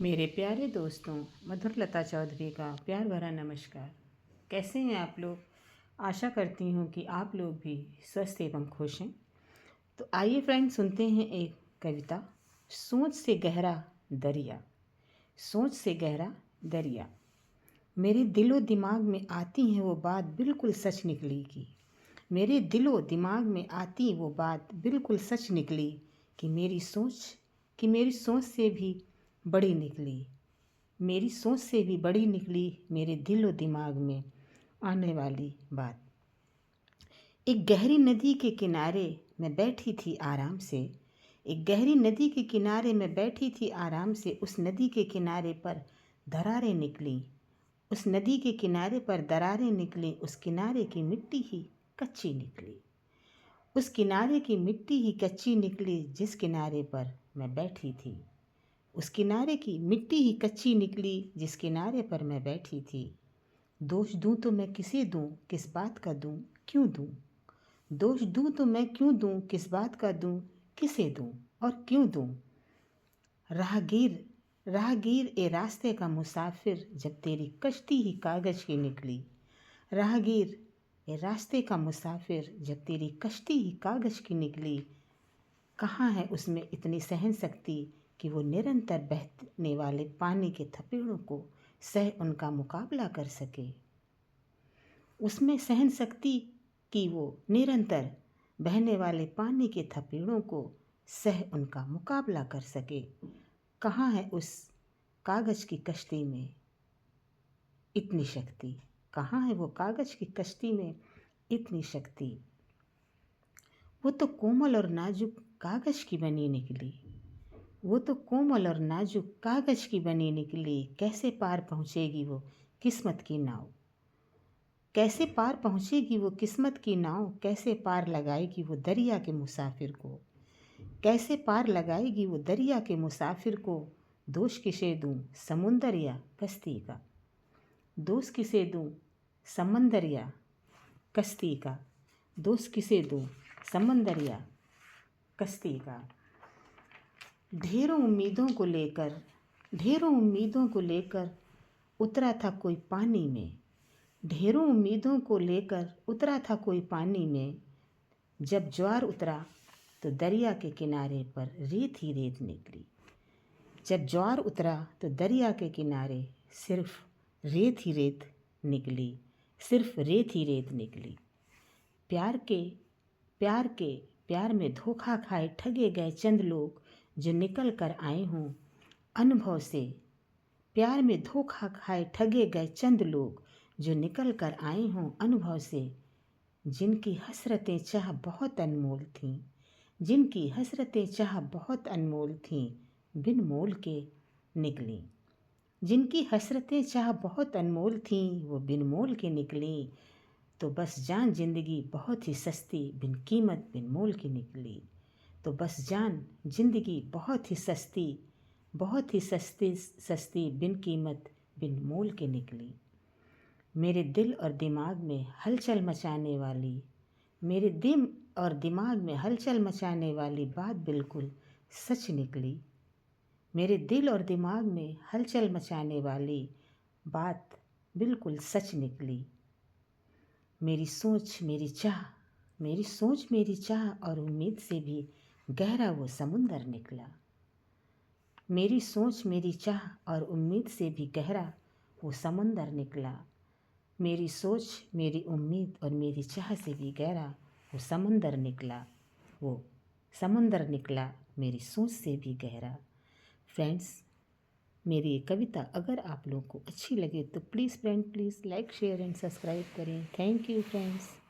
मेरे प्यारे दोस्तों, मधुरलता चौधरी का प्यार भरा नमस्कार। कैसे हैं आप लोग? आशा करती हूँ कि आप लोग भी स्वस्थ एवं खुश हैं। तो आइए फ्रेंड्स, सुनते हैं एक कविता। सोच से गहरा दरिया। सोच से गहरा दरिया। मेरे दिलो दिमाग में आती है वो बात बिल्कुल सच निकली की। मेरे दिलो दिमाग में आती वो बात बिल्कुल सच निकली कि मेरी सोच से भी बड़ी निकली। मेरी सोच से भी बड़ी निकली मेरे दिल और दिमाग में आने वाली बात। एक गहरी नदी के किनारे मैं बैठी थी आराम से। एक गहरी नदी के किनारे मैं बैठी थी आराम से। उस नदी के किनारे पर दरारें निकली। उस नदी के किनारे पर दरारें निकली। उस किनारे की मिट्टी ही कच्ची निकली। उस किनारे की मिट्टी ही कच्ची निकली जिस किनारे पर मैं बैठी थी। उस किनारे की मिट्टी ही कच्ची निकली जिस किनारे पर मैं बैठी थी। दोष दूँ तो मैं किसे दूँ, किस बात का दूँ, क्यों दूँ? दोष दूँ तो मैं क्यों दूँ, किस बात का दूँ, किसे दूँ और क्यों दूँ? राहगीर राहगीर ए रास्ते का मुसाफिर जब तेरी कश्ती ही कागज़ की निकली। राहगीर ए रास्ते का मुसाफिर जब तेरी कश्ती ही कागज़ की निकली। कहाँ है उसमें इतनी सहन शक्ति कि वो निरंतर बहने वाले पानी के थपेड़ों को सह उनका मुकाबला कर सके। उसमें सहन शक्ति कि वो निरंतर बहने वाले पानी के थपेड़ों को सह उनका मुकाबला कर सके। कहाँ है उस कागज़ की कश्ती में इतनी शक्ति? कहाँ है वो कागज़ की कश्ती में इतनी शक्ति? वो तो कोमल और नाजुक कागज़ की बनी निकली। वो तो कोमल और नाजुक कागज़ की बनी निकली। कैसे पार पहुँचेगी वो किस्मत की नाव? कैसे पार पहुँचेगी वो किस्मत की नाव? कैसे पार लगाएगी वो दरिया के मुसाफिर को? कैसे पार लगाएगी वो दरिया के मुसाफिर को? दोष किसे दूँ, समुंदर या कश्ती का? दोष किसे दूँ, समंदर या कश्ती का? दोष किसे दूँ, समंदर या कश्ती का? ढेरों उम्मीदों को लेकर उतरा था कोई पानी में। ढेरों उम्मीदों को लेकर उतरा था कोई पानी में। जब ज्वार उतरा तो दरिया के किनारे पर रेत ही रेत निकली। जब ज्वार उतरा तो दरिया के किनारे सिर्फ रेत ही रेत निकली। सिर्फ रेत ही रेत निकली। प्यार में धोखा खाए ठगे गए चंद लोग जो निकल कर आए हों अनुभव से। प्यार में धोखा खाए ठगे गए चंद लोग जो निकल कर आए हों अनुभव से। जिनकी हसरतें चाह बहुत अनमोल थीं। जिनकी हसरतें चाह बहुत अनमोल थीं बिन मोल के निकली। जिनकी हसरतें चाह बहुत अनमोल थीं वो बिन मोल के निकली। तो बस जान जिंदगी बहुत ही सस्ती बिन कीमत बिन मोल की निकली। तो बस जान जिंदगी बहुत ही सस्ती बिन कीमत बिन मोल के निकली। मेरे दिल और दिमाग में हलचल मचाने वाली बात बिल्कुल सच निकली। मेरे दिल और दिमाग में हलचल मचाने वाली बात बिल्कुल सच निकली। मेरी सोच मेरी चाह और उम्मीद से भी गहरा वो समुंदर निकला। मेरी सोच मेरी चाह और उम्मीद से भी गहरा वो समुंदर निकला। मेरी सोच मेरी उम्मीद और मेरी चाह से भी गहरा वो समुंदर निकला। वो समुंदर निकला मेरी सोच से भी गहरा। फ्रेंड्स, मेरी ये कविता अगर आप लोगों को अच्छी लगे तो please like share and subscribe करें। Thank you friends.